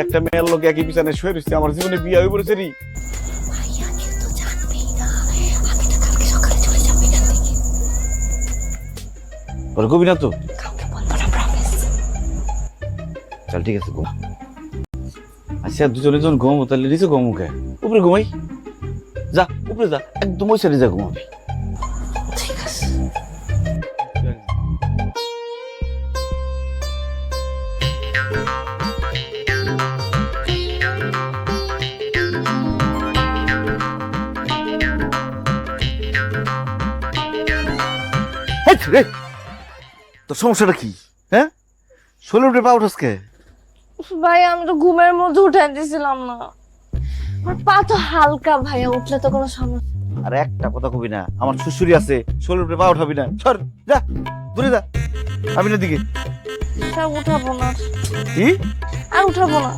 একটা মেয়ের লোক একই পিছনে শুয়ে রয়েছে, আমার জীবনে বিয়ে হয়ে পড়েছে রে। ভাইয়া কেউ তো জানবেই না, আমি তো কালকে সকালে চলে যাবো এখান থেকে। ওর কবি না তো? কাউকে বলবো না, প্রমিস। চল ঠিক আছে, ঘুম। আচ্ছা দুজনে যখন ঘুমাবো তাহলে নিচে ঘুমাবো কে? উপরে ঘুমাই। যা উপরে যা, একদম ওই সাইডে যা ঘুমাবি। ঠিক আছে। রে, তোর সমস্যাটা কি? হ্যাঁ, শোলের উপরে পা উঠাস কে? ভাই আমি তো ঘুমের মধ্যে উঠে দিছিলাম না, আমার পা তো হালকা, ভাইয়া উঠলে তো কোনো সমস্যা। আর একটা কথা কবি না, আমার শ্বশুরি আছে, শোলের উপরে পা উঠাবি না। সর যা, দূরে যা, আমি না দিকে। স্যার উঠাবো না, কি? আর উঠাবো না।